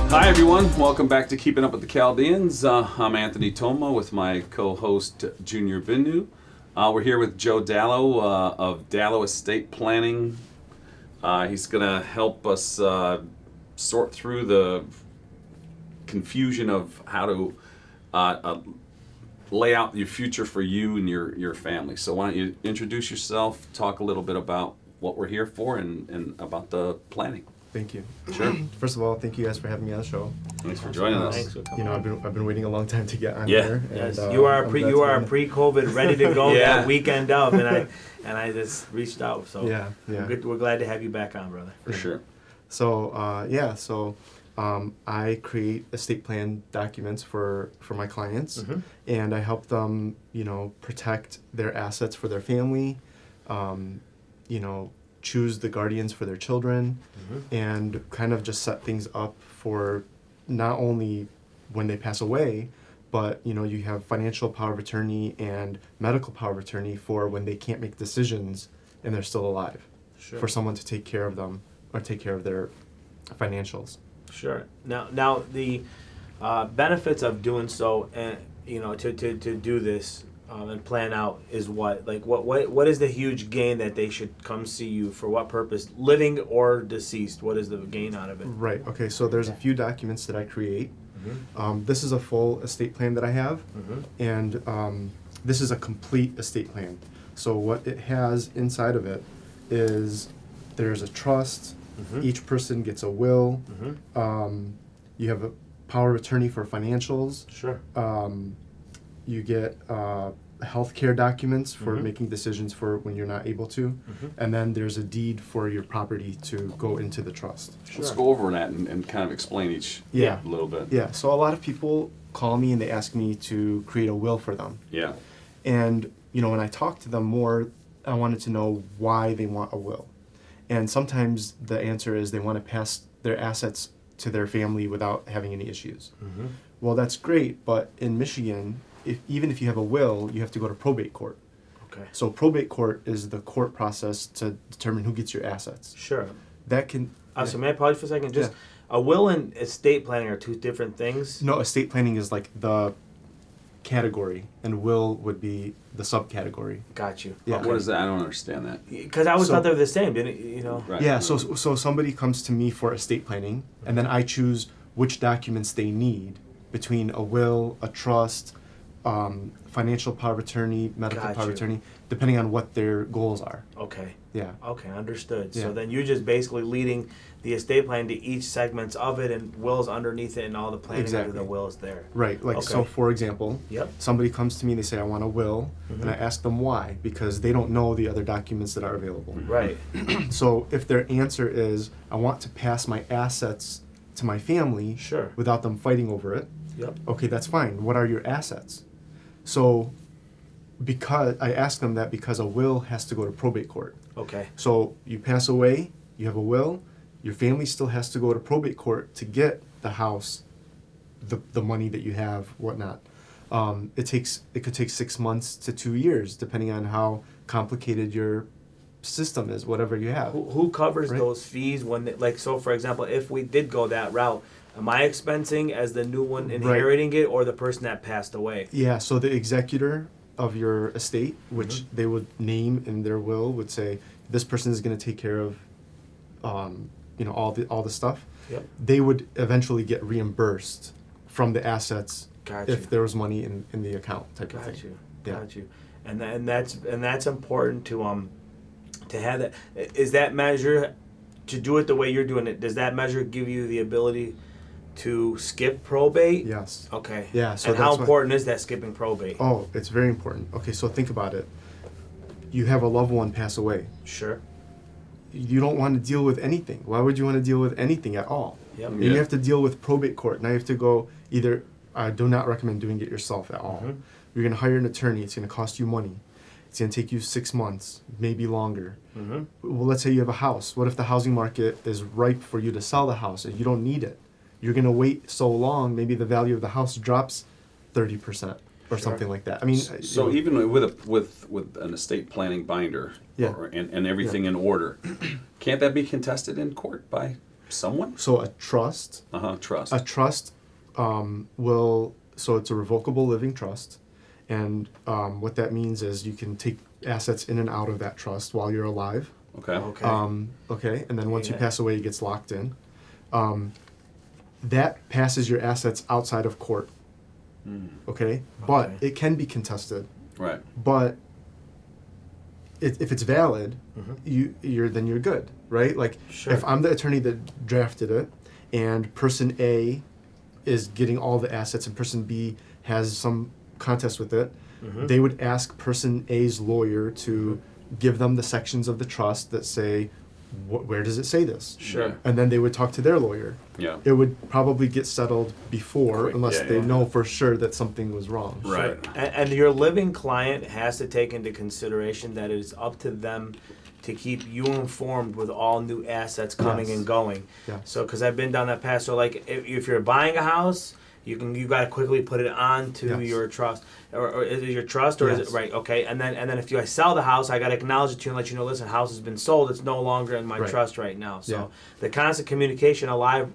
Hi everyone, welcome back to Keeping Up with the Chaldeans. I'm Anthony Toma with my co-host Junior Binno. We're here with Joe Dallo of Dallo Estate Planning. He's going to help us sort through the confusion of how to lay out your future for you and your family. So why don't you introduce yourself, talk a little bit about what we're here for and about the planning. Thank you. Sure. First of all, thank you guys for having me on the show. Thanks for joining us. Thanks for coming. You know, I've been waiting a long time to get on Yeah. here. Yes, and, you are I'm glad to be on. pre-COVID, ready to go Yeah. that weekend up, and I just reached out. So Yeah. we're glad to have you back on, brother. For sure. So I create estate plan documents for my clients, Mhm. and I help them, protect their assets for their family, choose the guardians for their children, and kind of just set things up for not only when they pass away, but you have financial power of attorney and medical power of attorney for when they can't make decisions and they're still alive, Sure. for someone to take care of them or take care of their financials. Sure. Now the benefits of doing so, and to do this and plan out is what? Like what is the huge gain that they should come see you for? What purpose? Living or deceased? What is the gain out of it? Right. Okay. So there's a few documents that I create. This is a full estate plan that I have, and this is a complete estate plan. So what it has inside of it is there's a trust. Each person gets a will. You have a power of attorney for financials. Sure. You get healthcare documents for making decisions for when you're not able to, and then there's a deed for your property to go into the trust. Let's go over that and kind of explain each Yeah. a little bit. Yeah, so a lot of people call me and they ask me to create a will for them. Yeah. And, when I talk to them more, I wanted to know why they want a will. And sometimes the answer is they want to pass their assets to their family without having any issues. Well, that's great, but in Michigan, even if you have a will, you have to go to probate court. Okay. So probate court is the court process to determine who gets your assets. Sure. That can... So may I pause for a second? Just a will and estate planning are two different things. No, estate planning is like the category, and will would be the subcategory. Got you. Yeah. What is that? I don't understand that. Because I always So- thought they were the same, didn't you? Right. Yeah, so somebody comes to me for estate planning, and then I choose which documents they need between a will, a trust, financial power of attorney, medical Got power of you. attorney, depending on what their goals are. Okay. Yeah. Okay, understood. Yeah. So then you're just basically leading the estate plan to each segments of it, and wills underneath it, and all the planning Exactly. under the will is there. Right, like, so Okay. for example, Yep. somebody comes to me and they say, I want a will, Mm-hmm. and I ask them why, because they don't know the other documents that are available. Right. So if their answer is, I want to pass my assets to my family Sure. without them fighting over it, Yep. okay, that's fine. What are your assets? So because I ask them that because a will has to go to probate court. Okay. So you pass away, you have a will, your family still has to go to probate court to get the house, the money that you have, whatnot. It could take 6 months to 2 years, depending on how complicated your system is, whatever you have. Who covers Right. those fees when, so for example, if we did go that route, am I expensing as the new one inheriting it, or the person that passed away? Yeah, so the executor of your estate, which they would name in their will, would say this person is going to take care of, all the stuff. Yep. They would eventually get reimbursed from the assets Got if you. there was money in the account type of Got thing. you. Yeah. Got you. And that's important to have that. Is that measure, to do it the way you're doing it, does that measure give you the ability to skip probate? Yes. Okay. Yeah, so and how that's why- important is that, skipping probate? Oh, it's very important. Okay, so think about it. You have a loved one pass away. Sure. You don't want to deal with anything. Why would you want to deal with anything at all? Yep. And you have to deal with probate court. Now you have to go either, I do not recommend doing it yourself at all. Mhm. You're going to hire an attorney. It's going to cost you money. It's going to take you 6 months, maybe longer. Mm-hmm. Well, let's say you have a house. What if the housing market is ripe for you to sell the house and you don't need it? You're going to wait so long, maybe the value of the house drops 30% or Sure. something like that. I mean, So even with an estate planning binder, Yeah. and everything in order, can't that be contested in court by someone? So a trust. Trust. A trust so it's a revocable living trust, and what that means is you can take assets in and out of that trust while you're alive. Okay. Okay, and then once you Yeah. pass away, it gets locked in. That passes your assets outside of court. Okay, but Okay. it can be contested. Right. But if it's valid, then you're good, right? Like Sure. if I'm the attorney that drafted it, and person A is getting all the assets, and person B has some contest with it, they would ask person A's lawyer to give them the sections of the trust that say, where does it say this? Sure. And then they would talk to their lawyer. Yeah. It would probably get settled before, Quick, unless yeah, they yeah. know for sure that something was wrong. Right. And your living client has to take into consideration that it is up to them to keep you informed with all new assets coming Yes. and going. Yes. So, because I've been down that path. So, like, if you're buying a house, you got to quickly put it onto Yes. your trust, or is it your trust, or is Yes. it right? Okay, and then if I sell the house, I got to acknowledge it to you and let you know, listen, house has been sold. It's no longer in my Right. trust right now. So Yeah. the constant communication alive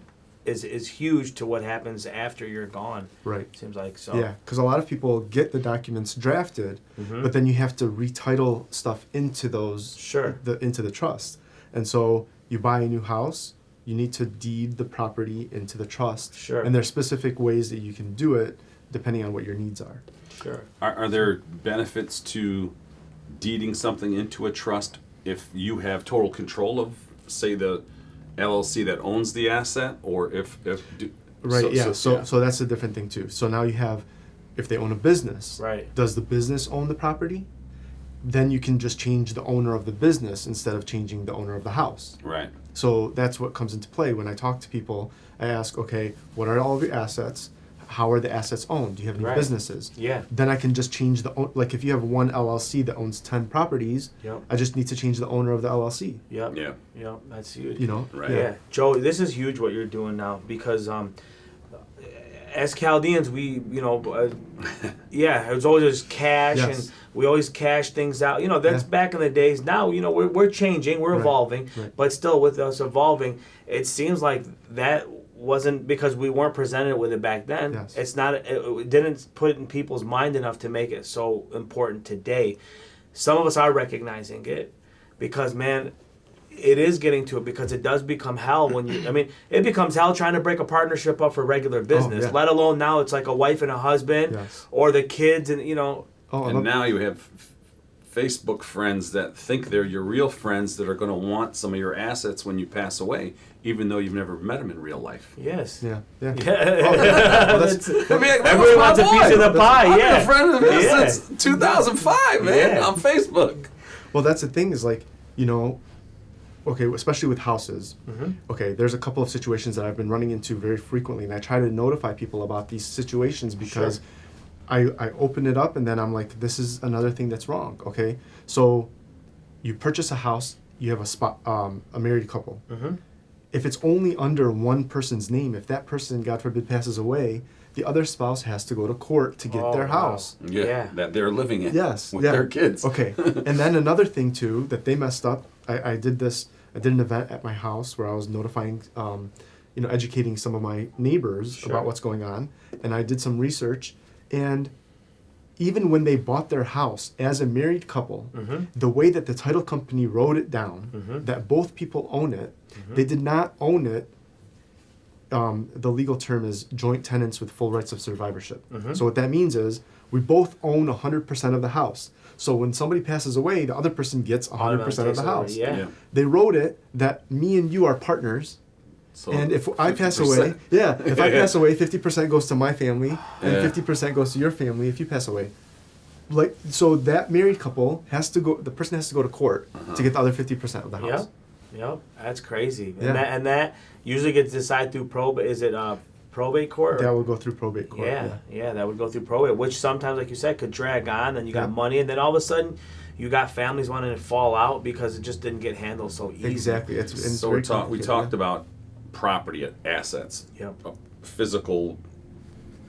is huge to what happens after you're gone. Right. Seems like so. Yeah, because a lot of people get the documents drafted, but then you have to retitle stuff into those Sure. into the trust. And so you buy a new house, you need to deed the property into the trust. Sure. And there's specific ways that you can do it depending on what your needs are. Sure. Are there benefits to deeding something into a trust if you have total control of, say, the LLC that owns the asset, or if Right, so that's a different thing too. So now you have, if they own a business, Right. does the business own the property? Then you can just change the owner of the business instead of changing the owner of the house. Right. So that's what comes into play when I talk to people. I ask, okay, what are all of your assets? How are the assets owned? Do you have any Right. businesses? Yeah. Then I can just change like if you have one LLC that owns 10 properties, Yep. I just need to change the owner of the LLC. Yep. Yeah. Yep. That's huge. You know? Right. Yeah. Joe, this is huge what you're doing now, because as Chaldeans, we, yeah, it was always just cash, Yes. and we always cash things out. That's Yeah. back in the days. Now, we're changing, we're Right. evolving, Right. but still with us evolving, it seems like that wasn't because we weren't presented with it back then. Yes. It's not. It didn't put it in people's mind enough to make it so important today. Some of us are recognizing it because, man, it is getting to it, because it does become hell when you. I mean, it becomes hell trying to break a partnership up for regular business. yeah. Let alone now it's like a wife and a husband, Yes. or the kids, and Oh, And now you have Facebook friends that think they're your real friends that are going to want some of your assets when you pass away, even though you've never met them in real life. Yes. yeah, yeah. Yeah. that's- Everybody wants a piece of the pie. I've Yeah. been a friend of his Yeah. since 2005, man, Yeah. on Facebook. Well, that's the thing is like, okay, especially with houses. Okay, there's a couple of situations that I've been running into very frequently, and I try to notify people about these situations because I open it up and then I'm like, this is another thing that's wrong. Okay, so you purchase a house, you have a married couple. If it's only under one person's name, if that person, God forbid, passes away, the other spouse has to go to court to get Oh, their wow. house. Yeah. That they're living in Yes, with yeah. their kids. Okay, and then another thing too that they messed up. I did an event at my house where I was notifying, educating some of my neighbors Sure. about what's going on, and I did some research, and even when they bought their house as a married couple, the way that the title company wrote it down, that both people own it, they did not own it. The legal term is joint tenants with full rights of survivorship. So what that means is we both own 100% of the house. So when somebody passes away, the other person gets 100% of the house. Yeah. Yeah. They wrote it that me and you are partners, So and if I pass 50%. away, if I pass away, 50% goes to my family, and Yeah. 50% goes to your family if you pass away. Like, so that married couple has to go, the person has to go to court to get the other 50% of the house. Yep. That's crazy. Yeah. And that usually gets decided through probate. Is it probate court? That will go through probate court. Yeah, that would go through probate, which sometimes, like you said, could drag on. Then you got Yeah. money, and then all of a sudden, you got families wanting to fall out because it just didn't get handled so easy. Exactly. It's So very we complicated, talked yeah. about property assets, Yep. a physical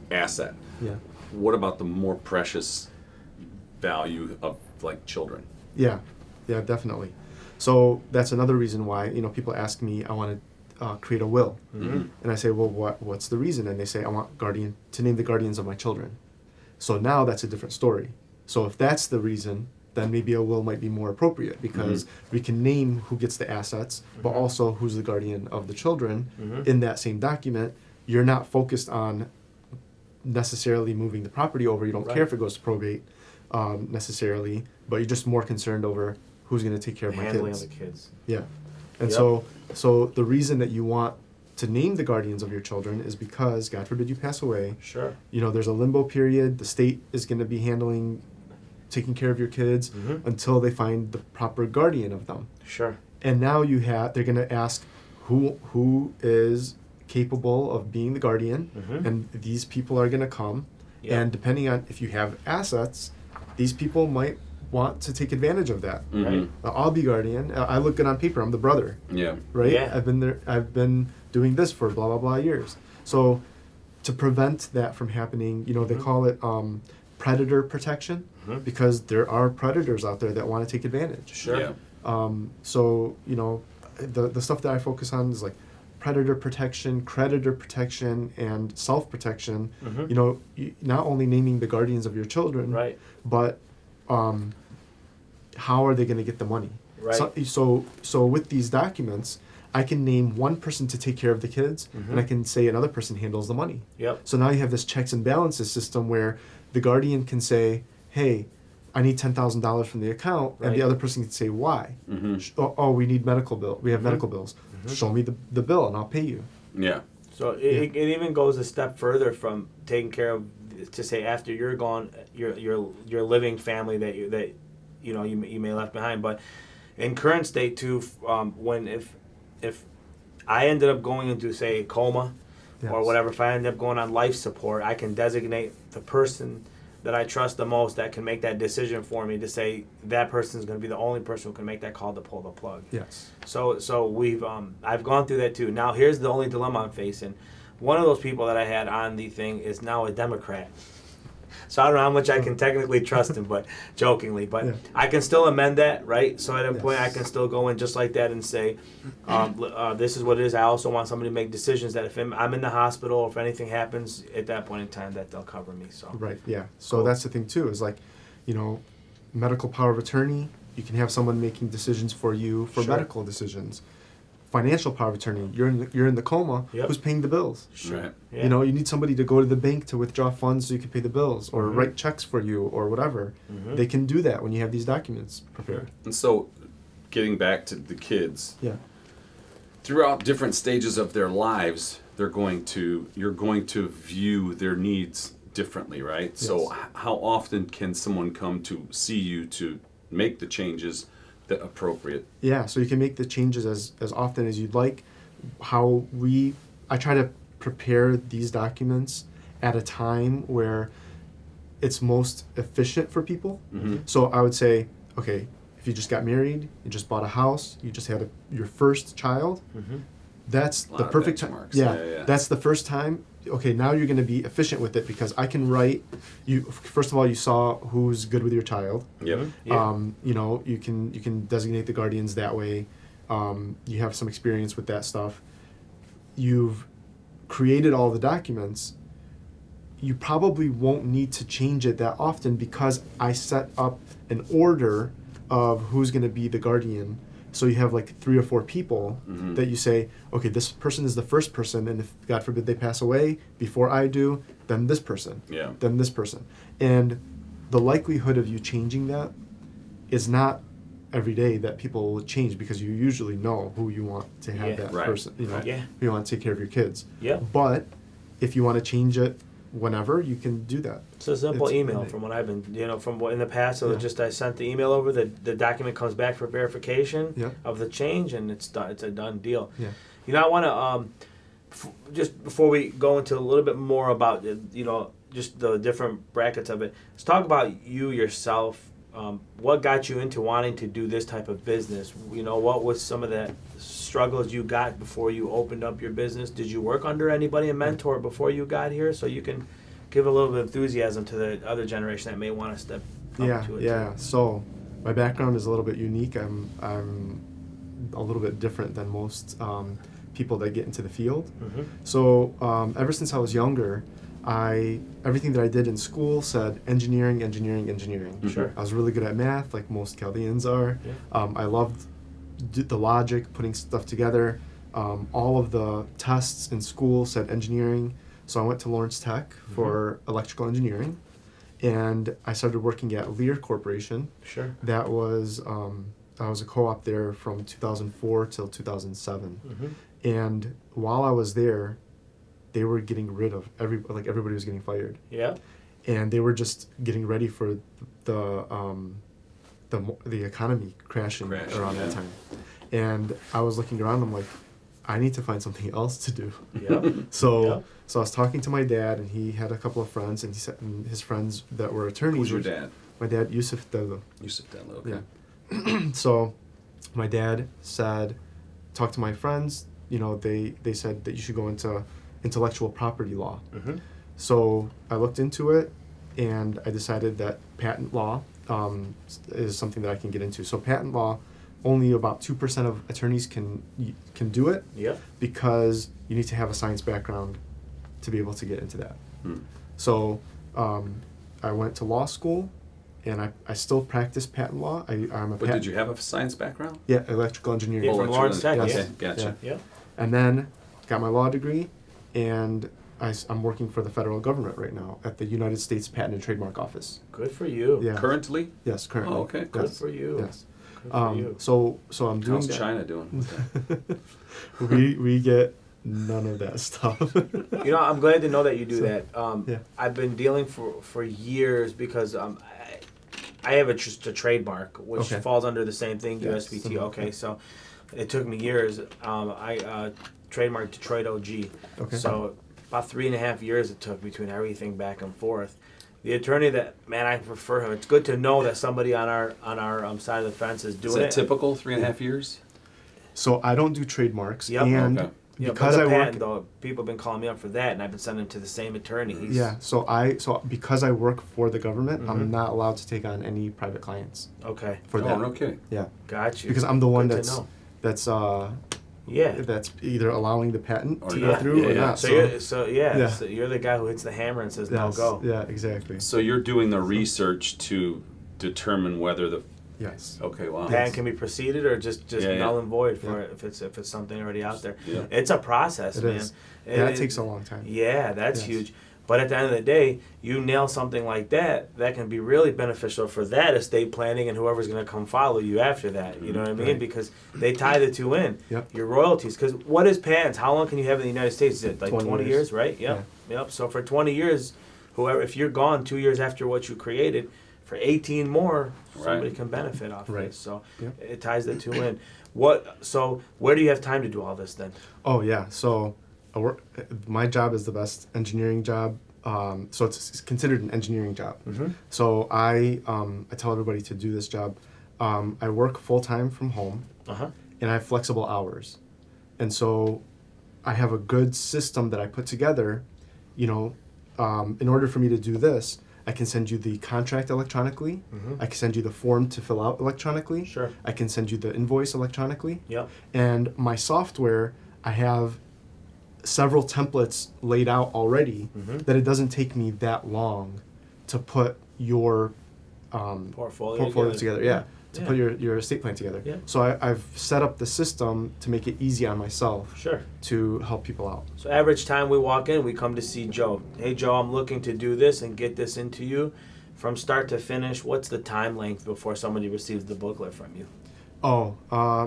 asset. Yeah. What about the more precious value of like children? Yeah, definitely. So that's another reason why people ask me. I want create a will. Mhm. And I say, well, what's the reason? And they say, I want to name the guardians of my children. So now that's a different story. So if that's the reason, then maybe a will might be more appropriate because we can name who gets the assets, but also who's the guardian of the children in that same document. You're not focused on necessarily moving the property over. You don't care if it goes to probate necessarily, but you're just more concerned over who's going to take care of my Handling kids. of the kids. Yeah. And Yep. so the reason that you want to name the guardians of your children is because, God forbid you pass away, Sure. there's a limbo period. The state is going to be taking care of your kids until they find the proper guardian of them. Sure. And now they're going to ask who is capable of being the guardian, and these people are going to come. Yep. And depending on if you have assets, these people might want to take advantage of that. Right. I'll be guardian. I look good on paper. I'm the brother, Yeah. right? Yeah. I've been there. I've been doing this for blah blah blah years. So to prevent that from happening, they call it predator protection because there are predators out there that want to take advantage. Sure. Yeah. So the stuff that I focus on is like predator protection, creditor protection, and self protection. Not only naming the guardians of your children, Right. but how are they going to get the money? Right. So with these documents, I can name one person to take care of the kids, and I can say another person handles the money. Yep. So now you have this checks and balances system where the guardian can say, "Hey, I need $10,000 from the account," and Right. the other person can say, "Why?" Oh, we need medical bill. We have medical bills. Show me the bill, and I'll pay you. Yeah. So it even goes a step further from taking care of, to say after you're gone, your living family that you may have left behind. But in current state too, when if I ended up going into say a coma or Yes. whatever, if I end up going on life support, I can designate the person that I trust the most that can make that decision for me to say that person is going to be the only person who can make that call to pull the plug. Yes. So we've I've gone through that too. Now here's the only dilemma I'm facing. One of those people that I had on the thing is now a Democrat. So I don't know how much I can technically trust him, but jokingly, but Yeah. I can still amend that, right? So at a point I Yes. can still go in just like that and say, this is what it is. I also want somebody to make decisions that if I'm in the hospital or if anything happens at that point in time, that they'll cover me. So Right. Yeah. So Cool. that's the thing too. Is like, medical power of attorney. You can have someone making decisions for you for Sure. medical decisions. Financial power of attorney. You're in the coma. Yep. Who's paying the bills? Right. Yeah. You need somebody to go to the bank to withdraw funds so you can pay the bills or write checks for you or whatever. They can do that when you have these documents prepared. And so, getting back to the kids, Yeah. throughout different stages of their lives, you're going to view their needs differently, right? So Yes. how often can someone come to see you to make the changes that appropriate? Yeah, so you can make the changes as often as you'd like. I try to prepare these documents at a time where it's most efficient for people. So I would say, okay, if you just got married, you just bought a house, you just had your first child, that's A lot the of perfect time. benchmarks. Yeah, Yeah. that's the first time. Okay, now you're going to be efficient with it because I can write. First of all, you saw who's good with your child. Yep. Yeah. You can designate the guardians that way. You have some experience with that stuff. You've created all the documents. You probably won't need to change it that often because I set up an order of who's going to be the guardian. So you have like 3 or 4 people that you say, okay, this person is the first person, and if God forbid they pass away before I do, then this person, Yeah. then this person. And the likelihood of you changing that is not every day that people will change because you usually know who you want to have Yeah. that Right. person, Yeah. who you want to take care of your kids. Yeah. But if you want to change it whenever, you can do that. It's a simple It's email really- from what I've been, from what in the past, it was Yeah. just I sent the email over, the document comes back for verification Yeah. of the change, and it's done. It's a done deal. Yeah. I want to, just before we go into a little bit more about, just the different brackets of it, let's talk about you yourself. What got you into wanting to do this type of business? What was some of the struggles you got before you opened up your business? Did you work under anybody, a mentor, before you got here? So you can give a little bit of enthusiasm to the other generation that may want to step up to it. Yeah. Too. So my background is a little bit unique. I'm a little bit different than most people that get into the field. Mm-hmm. So ever since I was younger, everything that I did in school said engineering, engineering, engineering. Sure. I was really good at math, like most Chaldeans are. Yeah. I loved the logic, putting stuff together. All of the tests in school said engineering. So I went to Lawrence Tech for electrical engineering, and I started working at Lear Corporation. Sure. That was I was a co-op there from 2004 till 2007. Mm-hmm. And while I was there, they were getting rid of everybody was getting fired, Yeah. and they were just getting ready for the economy crashing around that time. And I was looking around. I'm like, I need to find something else to do. Yeah. So I was talking to my dad, and he had a couple of friends, and he said, and his friends that were attorneys. Who's your dad? My dad, Joseph Dallo. Joseph Dallo. Okay. Yeah. So my dad said, talk to my friends, they said that you should go into intellectual property law. Mm-hmm. So I looked into it, and I decided that patent law is something that I can get into. So patent law, only about 2% of attorneys can do it, Yeah. because you need to have a science background to be able to get into that. So I went to law school, and I still practice patent law. I'm a But did you have a science background? Yeah, electrical engineering. Yeah, from electrical Lawrence Tech, engineering. yeah. Okay, gotcha. Yeah. And then got my law degree, and I'm working for the federal government right now at the United States Patent and Trademark Office. Good for you. Yeah. Currently? Yes, currently. Oh, okay, Good Yes. for you. Yes. Good for you. So I'm doing How's that. China doing with that? we get none of that stuff. I'm glad to know that you do So, that. yeah. I've been dealing for years because I have a trademark which Okay. falls under the same thing, Yes, USPT. similar, Okay, yeah. so it took me years. I trademarked Detroit OG. Okay. So about 3.5 years it took between everything back and forth. The attorney I prefer him. It's good to know that somebody on our side of the fence is Is doing that it. typical, 3.5 years? So I don't do trademarks, Yep. and Okay. Yeah, because but I the work. patent, though, people have been calling me up for that, and I've been sending them to the same attorney. He's, Yeah. So because I work for the government, Mhm. I'm not allowed to take on any private clients Okay, for Oh, that. okay. Yeah. got you. Because I'm the one Good to that's know. Yeah. that's either allowing the patent Or to not. go through Yeah, or yeah. not. So Yeah. you're the guy who hits the hammer and says Yes, no go. Yeah, exactly. So you're doing the research to determine whether the... Yes. Okay, wow. Patent can be preceded or just Yeah, null yeah. and void for Yeah. it if it's something already out there. Yeah. It's a process, It man. is. That takes a long time. Yeah, that's Yes. huge. But at the end of the day, you nail something like that can be really beneficial for that estate planning and whoever's going to come follow you after that. You know what I mean? Right. Because they tie the two in. Yep. Your royalties. Because what is patents? How long can you have in the United States? Is it like 20 20 years. years, right? Yep. Yep. So for 20 years, if you're gone 2 years after what you created, for 18 more, somebody Right. can benefit off Right. this. So Yep. it ties the two in. So where do you have time to do all this then? Oh yeah. So my job is the best engineering job. So it's considered an engineering job. Mm-hmm. So I tell everybody to do this job. I work full time from home, Uh-huh. and I have flexible hours, and so I have a good system that I put together. In order for me to do this, I can send you the contract electronically. Mhm. I can send you the form to fill out electronically. Sure. I can send you the invoice electronically. Yep. And my software, I have several templates laid out already Mhm. that it doesn't take me that long to put your portfolio together. Yeah. To Yeah. put your estate plan together. Yeah. So I've set up the system to make it easy on myself Sure. to help people out. So average time we walk in, we come to see Joe. Hey Joe, I'm looking to do this and get this into you. From start to finish, what's the time length before somebody receives the booklet from you?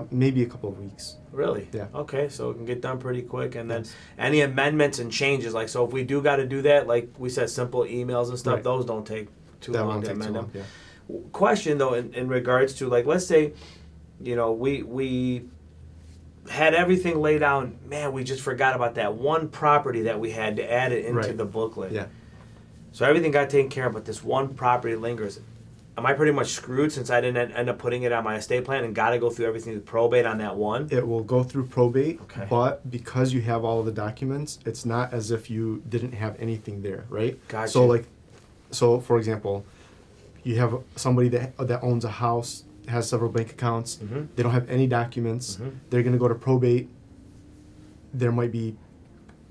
Maybe a couple of weeks. Really? Yeah. Okay, so it can get done pretty quick. And then Yes. any amendments and changes, like so if we do got to do that, like we said, simple emails and stuff, Right. those don't take too That long won't to take too amend long. them. Yeah. Question though, in regards to like, let's say, we had everything laid out. Man, we just forgot about that one property that we had to add it into Right. the booklet. Yeah. So everything got taken care of, but this one property lingers. Am I pretty much screwed since I didn't end up putting it on my estate plan and got to go through everything with probate on that one? It will go through probate, Okay. but because you have all of the documents, it's not as if you didn't have anything there, right? Gotcha. So for example, you have somebody that owns a house, has several bank accounts. Mhm. They don't have any documents. Mhm. They're going to go to probate. there might be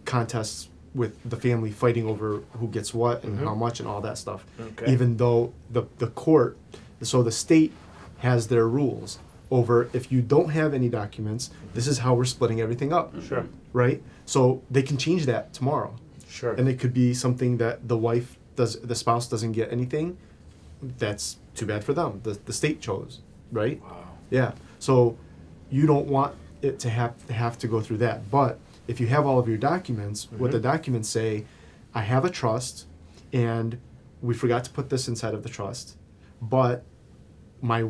contests with the family fighting over who gets what and how much and all that stuff. Okay. Even though the court, so the state has their rules over if you don't have any documents, this is how we're splitting everything up. Sure. Right? So they can change that tomorrow. Sure. And it could be something that the spouse doesn't get anything. That's too bad for them. The state chose, right? Wow. Yeah. So you don't want it to have to go through that. But if you have all of your documents, what the documents say, I have a trust and we forgot to put this inside of the trust, but my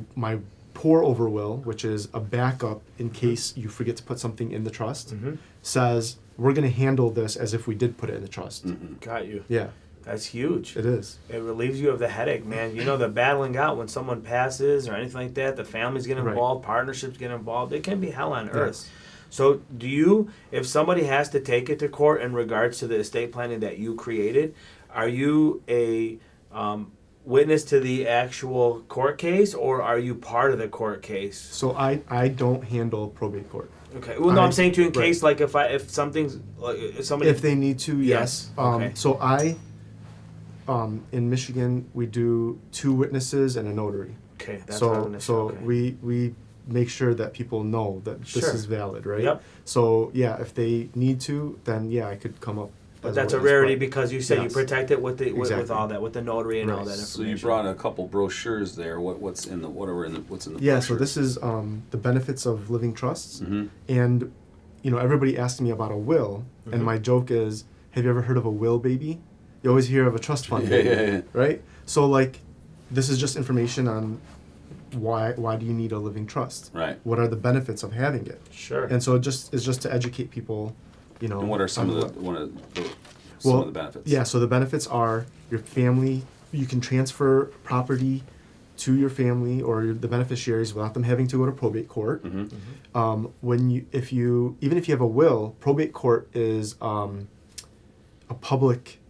pour over will, which is a backup in case you forget to put something in the trust, says we're going to handle this as if we did put it in the trust. Got you. Yeah, That's huge. it is. It relieves you of the headache, man. You know, the battling out when someone passes or anything like that, the families get Right. involved, partnerships get involved. It can be hell on earth. So do you, if somebody has to take it to court in regards to the estate planning that you created, are you a witness to the actual court case or are you part of the court case? So I don't handle probate court. Okay. Well, no, I'm saying to you in right. case, like, if something's, like, if somebody... If they need to, yes. Yes, okay. So in Michigan, we do 2 witnesses and a notary. Okay, that's what I'm So gonna say. so Okay. we make sure that people know that this Sure. is valid, right? Yep. So yeah, if they need to, then yeah, I could come up. But as that's a witness, rarity but- because you said you Yes. protect it with with Exactly. all that, with the notary and all Right. that So information. you brought a couple brochures there. What's in the Yeah, so brochures? this is the benefits of living trusts, Mhm. and everybody asked me about a will, and my joke is, have you ever heard of a will baby? You always hear of a trust fund, baby, Yeah. right? So like, this is just information on why do you need a living trust? Right. What are the benefits of having it? Sure. And so it's just to educate people, And what are some on of the benefits? Yeah, so the benefits are your family, you can transfer property to your family or the beneficiaries without them having to go to probate court. Even if you have a will, probate court is a public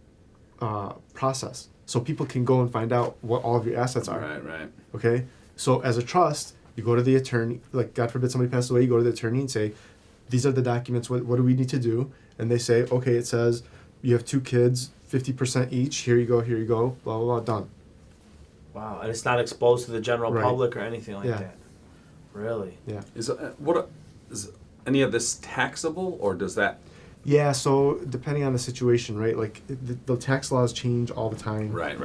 process. So people can go and find out what all of your assets are. Right. Okay? So as a trust, you go to the attorney, like God forbid somebody passes away, you go to the attorney and say, these are the documents, what do we need to do? And they say, okay, it says you have 2 kids, 50% each, here you go, blah, blah, blah, done. Wow, and it's not exposed to the general Right. public or anything like Yeah. that. Really? Yeah. Is any of this taxable, or does that? Yeah, so depending on the situation, right? Like the tax laws change all the time. Right.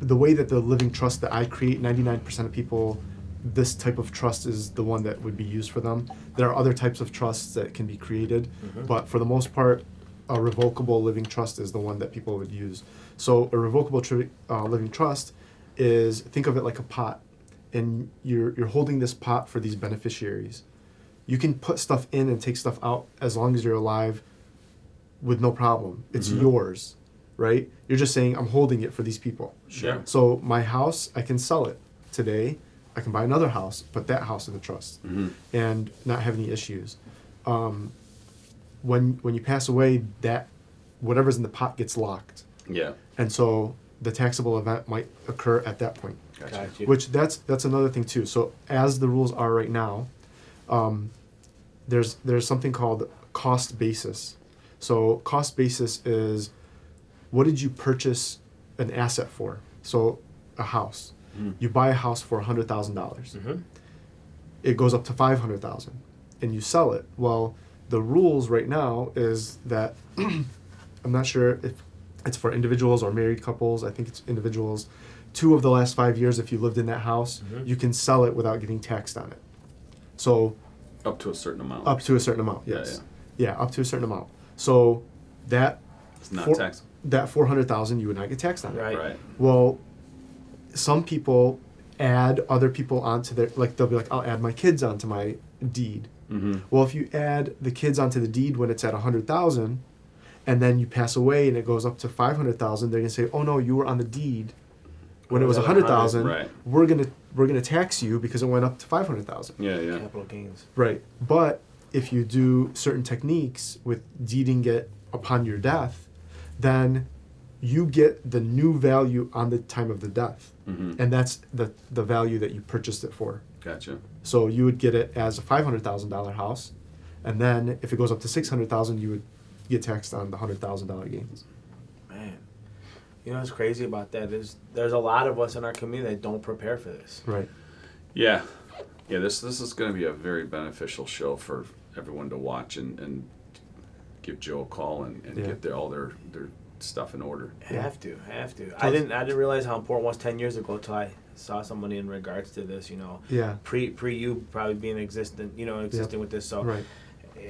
The way that the living trust that I create, 99% of people, this type of trust is the one that would be used for them. There are other types of trusts that can be created, but for the most part, a revocable living trust is the one that people would use. So a revocable living trust is, think of it like a pot, and you're holding this pot for these beneficiaries. You can put stuff in and take stuff out as long as you're alive with no problem. It's yours, right? You're just saying, I'm holding it for these people. Sure. So my house, I can sell it today. I can buy another house, put that house in the trust, and not have any issues. When you pass away, that whatever's in the pot gets locked, Yeah. and so the taxable event might occur at that point. Gotcha. Got you. Which that's another thing too. So as the rules are right now, there's something called cost basis. So cost basis is, what did you purchase an asset for? So a house. You buy a house for $100,000. It goes up to $500,000, and you sell it. Well, the rules right now is that I'm not sure if it's for individuals or married couples. I think it's individuals. 2 of the last 5 years, if you lived in that house, you can sell it without getting taxed on it. So Up to a certain amount. up to a certain amount, Yeah, yes. Yeah, up to a certain amount. So that It's not four- taxable. that $400,000, you would not get taxed on it. Right. Well, some people add other people onto their, like, they'll be like, I'll add my kids onto my deed. Well, if you add the kids onto the deed when it's at 100,000, and then you pass away and it goes up to 500,000, they're gonna say, oh no, you were on the deed when it was 100,000. Right. We're gonna tax you because it went up to 500,000. Yeah. Capital gains. Right. But if you do certain techniques with deeding it upon your death, then you get the new value on the time of the death. And that's the value that you purchased it for. Gotcha. So you would get it as a $500,000 house, and then if it goes up to $600,000, you would get taxed on the $100,000 gains. Man, you know what's crazy about that is there's a lot of us in our community that don't prepare for this. Right. Yeah. Yeah, this is going to be a very beneficial show for everyone to watch and give Joe a call and Yeah. get all their stuff in order. Have to. I didn't realize how important it was 10 years ago till I saw somebody in regards to this. You know, Yeah. pre you probably being existing with this. So Right.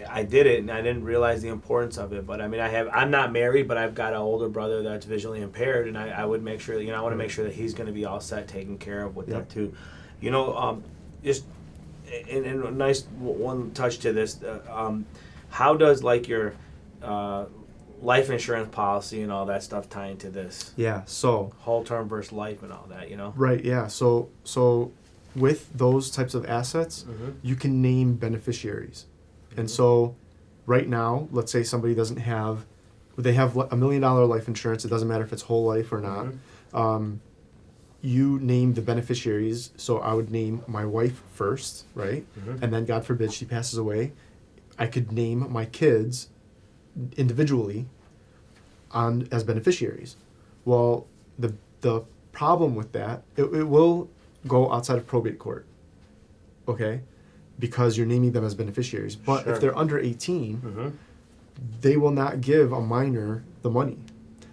I did it, and I didn't realize the importance of it. But I mean, I'm not married, but I've got an older brother that's visually impaired, and I would make sure I want to make sure that he's going to be all set, taken care of with Yeah. that too. You know, just in a nice one touch to this, how does like your life insurance policy and all that stuff tie into this? Yeah. So. Whole term versus life and all that, you know? Right. Yeah. So with those types of assets, you can name beneficiaries, and so right now, let's say somebody they have $1 million life insurance. It doesn't matter if it's whole life or not. You name the beneficiaries. So I would name my wife first, right? And then God forbid she passes away, I could name my kids individually as beneficiaries. Well, the problem with that, it will go outside of probate court, okay? Because you're naming them as beneficiaries. But Sure. if they're under 18, they will not give a minor the money.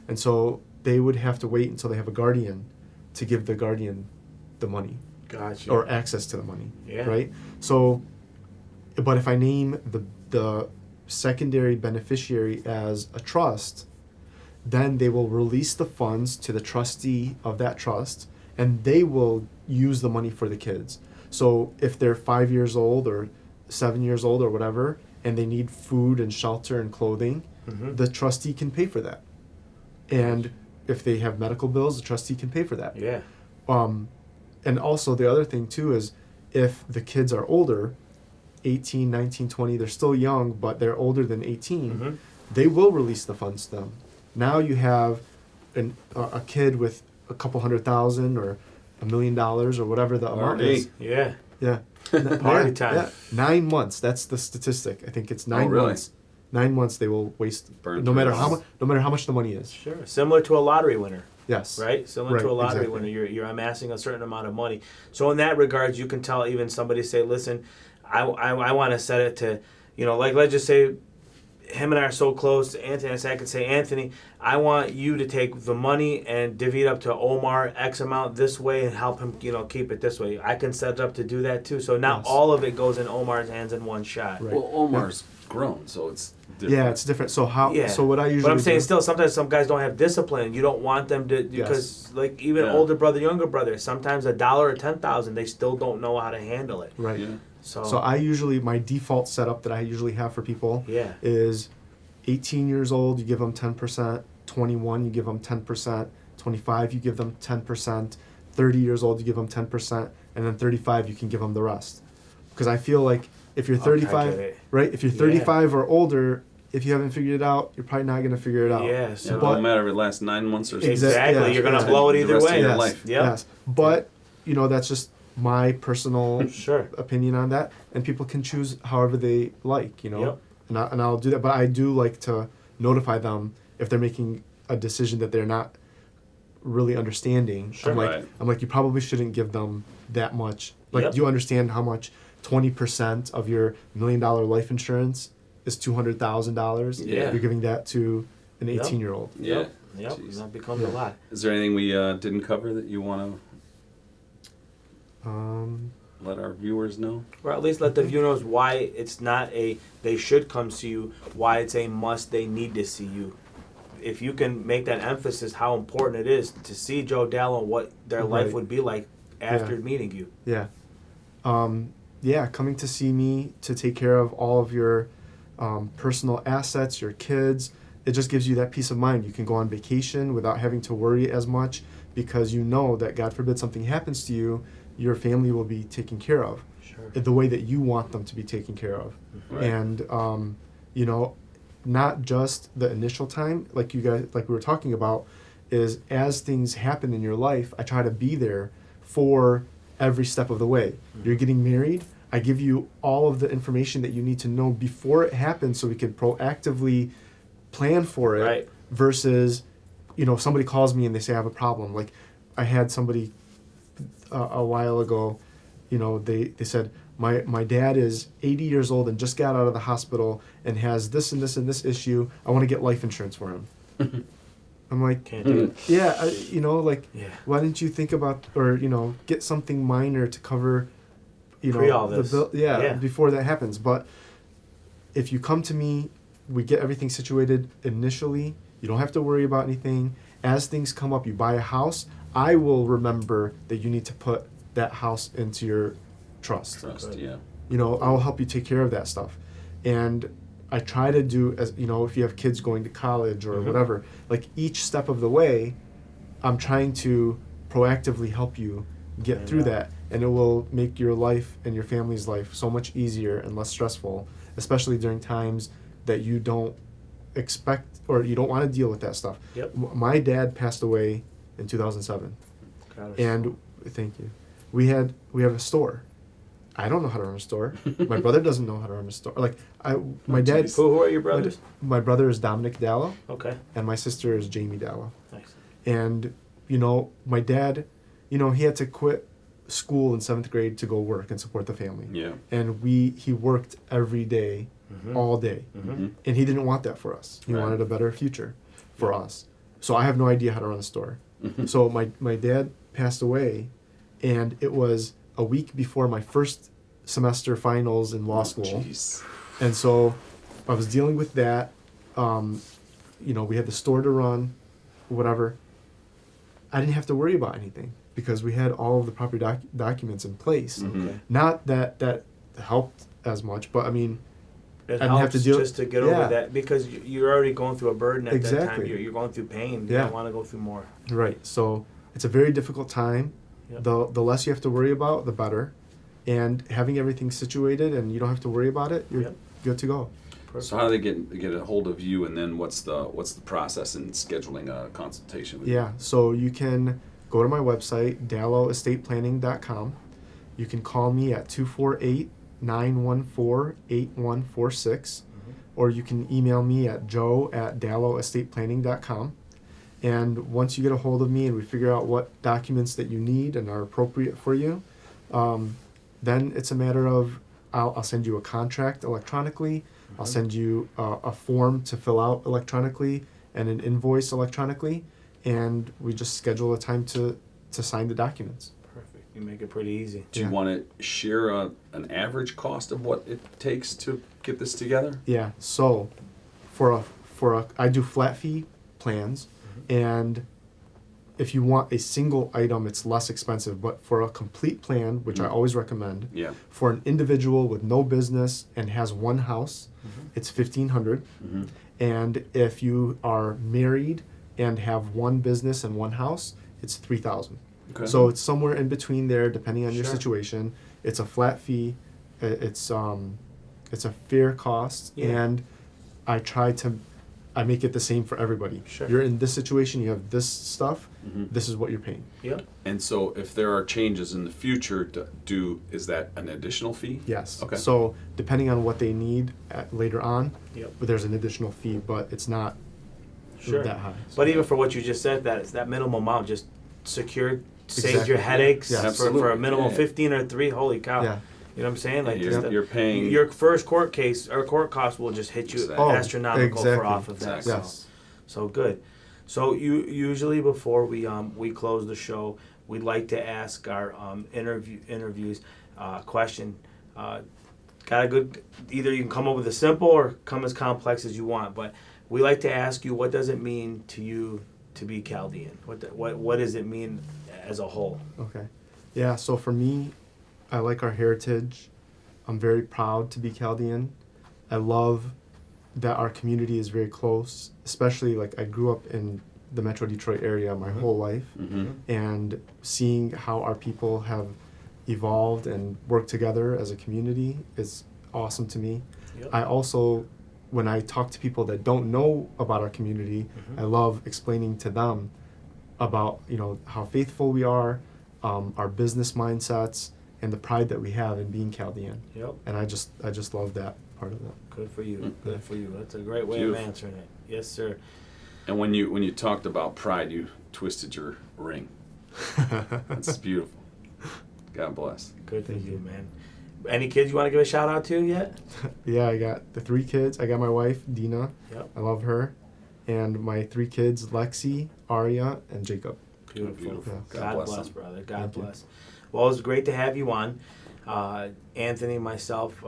And so they would have to wait until they have a guardian to give the guardian the money. Gotcha. Or access to the money. Yeah. Right? So, but if I name the secondary beneficiary as a trust, then they will release the funds to the trustee of that trust, and they will use the money for the kids. So if they're 5 years old or 7 years old or whatever, and they need food and shelter and clothing, the trustee can pay for that. And if they have medical bills, the trustee can pay for that. Yeah. And also the other thing too is if the kids are older, 18, 19, 20, they're still young, but they're older than 18, they will release the funds to them. Now you have a kid with a couple $100,000 or $1 million or whatever the amount is. Yeah. Yeah. Party time. Yeah. 9 months. That's the statistic. I think it's 9 really? months. 9 months they will waste Burn no matter through how it. much no matter how much the money is. Sure. Similar to a lottery winner. Yes. Right? Similar Right, to a lottery exactly. winner. You're amassing a certain amount of money. So in that regards, you can tell even somebody say, listen, I want to set it to, like let's just say him and I are so close, Anthony, I could say, Anthony, I want you to take the money and divvy it up to Omar X amount this way and help him, keep it this way. I can set it up to do that too. So now Yes. all of it goes in Omar's hands in one shot. Right. Well, Omar's grown, so it's different. Yeah, it's different. So Yeah. so what I usually But I'm saying do, still, sometimes some guys don't have discipline. You don't want them to, because like even Yeah. older brother, younger brother, sometimes $1 or 10,000, they still don't know how to handle it. right. Yeah. So I usually my default setup that I usually have for people Yeah. is 18 years old, you give them 10%, 21 you give them 10%, 25 you give them 10%, 30 years old you give them 10%, and then 35 you can give them the rest. Because I feel like if you're Okay, I 35, get it. right? If you're Yeah. 35 or older, if you haven't figured it out, you're probably not going to figure it out. Yeah, Yeah, so it But- don't matter if it lasts 9 months or Exactly. exactly. yeah, You're gonna yeah. blow it The either rest of way. your Yes, life. Yep. yes. But that's just my personal Sure. opinion on that, and people can choose however they like, Yep. and I'll do that. But I do like to notify them if they're making a decision that they're not really understanding. Sure. Right. I'm like, you probably shouldn't give them that much. Like, Yep. do you understand how much 20% of your $1 million life insurance is $200,000? Yeah. You're giving that to an Yep. 18-year-old. Yeah. Yep. Jeez. That becomes a lot. Is there anything we didn't cover that you want to let our viewers know? Or at least let the viewers know why it's not they should come see you, why it's a must, they need to see you. If you can make that emphasis how important it is to see Joe Dallo and what their life Right. would be like after Yeah. meeting you. Yeah. Coming to see me to take care of all of your personal assets, your kids. It just gives you that peace of mind. You can go on vacation without having to worry as much because you know that, God forbid, something happens to you, your family will be taken care of Sure. the way that you want them to be taken care of. Right. And, not just the initial time, like we were talking about, is as things happen in your life, I try to be there for every step of the way. You're getting married, I give you all of the information that you need to know before it happens so we can proactively plan for it. Right. Versus, if somebody calls me and they say I have a problem. Like I had somebody a while ago, they said, my dad is 80 years old and just got out of the hospital and has this and this and this issue. I want to get life insurance for him. I'm like, Can't do it. yeah, Yeah. why didn't you think about, or, get something minor to cover, Pre all this. the bill, Yeah. before that happens. But if you come to me, we get everything situated initially. You don't have to worry about anything. As things come up, you buy a house, I will remember that you need to put that house into your trust. Trust, yeah. I will help you take care of that stuff. And I try to do, as if you have kids going to college or whatever, like each step of the way, I'm trying to proactively help you get through that. And it will make your life and your family's life so much easier and less stressful, especially during times that you don't expect or you don't want to deal with that stuff. Yep. My dad passed away in 2007. And thank you. We have a store. I don't know how to run a store. My brother doesn't know how to run a store. My dad. Who are your brothers? My brother is Dominic Dallo, Okay. and my sister is Jamie Dallo. Nice. And my dad, he had to quit school in 7th grade to go work and support the family. Yeah. And he worked every day, all day, and he didn't want that for us. He Right. wanted a better future for us. So I have no idea how to run a store. So my dad passed away, and it was a week before my first semester finals in law school. Jeez. And so I was dealing with that. We had the store to run, whatever. I didn't have to worry about anything because we had all of the proper documents in place. Okay. Not that helped as much, but I mean, It didn't have helps to deal- just to get Yeah. over that because you're already going through a burden at that time. Exactly. You're going through pain. You Yeah. don't want to go through more. right. So it's a very difficult time. Yep. The less you have to worry about, the better. And having everything situated and you don't have to worry about it, you're Yep. good to go. So how do they get a hold of you, and then what's the process in scheduling a consultation with you? Yeah, so you can go to my website, dalloestateplanning.com. You can call me at 248-914-8146, or you can email me at joe@dalloestateplanning.com. And once you get a hold of me and we figure out what documents that you need and are appropriate for you, then it's a matter of I'll send you a contract electronically. I'll send you a form to fill out electronically and an invoice electronically, and we just schedule a time to sign the documents. Perfect. You make it pretty easy. Do you Yeah. want to share an average cost of what it takes to get this together? Yeah. So, I do flat fee plans, and if you want a single item, it's less expensive. But for a complete plan, which I always recommend, Yeah. for an individual with no business and has one house, it's $1,500. And if you are married and have one business and one house, it's $3,000. Okay. So it's somewhere in between there, depending on your Sure. situation. It's a flat fee. It's a fair cost, Yeah. and I make it the same for everybody. Sure. You're in this situation, you have this stuff. This is what you're paying. Yep. And so if there are changes in the future, is that an additional fee? Yes. Okay. So depending on what they need later on, Yep. but there's an additional fee, but it's not Sure. that high. But even for what you just said, that minimum amount just secured, saves Exactly. your headaches Yes. for a Absolutely. minimum Yeah. 15 or 3. Holy cow. Yeah. You know what I'm saying? Like You're- just the- you're paying- your first court case or court cost will just hit you Exactly. Oh, astronomical for exactly. off of that. Exactly. Yes. So good. So you usually before we close the show, we'd like to ask our interviews question. Got a good? Either you can come up with a simple or come as complex as you want. But we like to ask you, what does it mean to you to be Chaldean? What does it mean as a whole? Okay. Yeah, so for me, I like our heritage. I'm very proud to be Chaldean. I love that our community is very close, especially like I grew up in the Metro Detroit area my whole life, and seeing how our people have evolved and worked together as a community is awesome to me. Yep. I also, when I talk to people that don't know about our community, I love explaining to them about how faithful we are, our business mindsets, and the pride that we have in being Chaldean. Yep. And I just love that part of it. Good for you. Good for you. That's a great way Beautiful. of answering it. Yes, sir. And when you talked about pride, you twisted your ring. That's beautiful. God bless. Good for Thank you, you. man. Any kids you want to give a shout out to yet? Yeah, I got the 3 kids. I got my wife, Dina. Yep. I love her. And my 3 kids, Lexi, Aria, and Jacob. Beautiful. Beautiful. God bless, them. brother. God Thank you. bless. Well, it was great to have you on. Anthony, myself,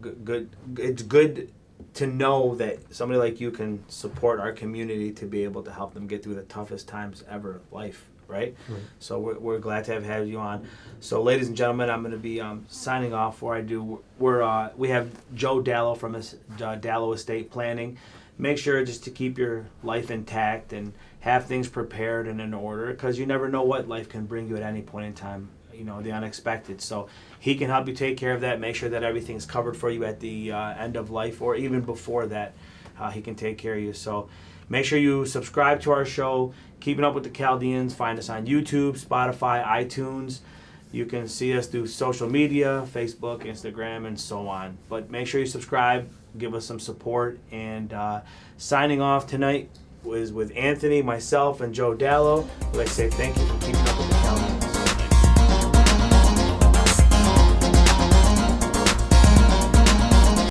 good. It's good to know that somebody like you can support our community to be able to help them get through the toughest times ever of life, right? Right. So we're glad to have had you on. So, ladies and gentlemen, I'm going to be signing off. Before I do, we have Joe Dallo from Dallo Estate Planning. Make sure just to keep your life intact and have things prepared and in order, because you never know what life can bring you at any point in time. You know, the unexpected. So he can help you take care of that. Make sure that everything's covered for you at the end of life, or even before that. He can take care of you. So make sure you subscribe to our show, Keeping Up with the Chaldeans. Find us on YouTube, Spotify, iTunes. You can see us through social media, Facebook, Instagram, and so on. But make sure you subscribe, give us some support. And signing off tonight was with Anthony, myself, and Joe Dallo. I'd like to say thank you for keeping up with the Chaldeans.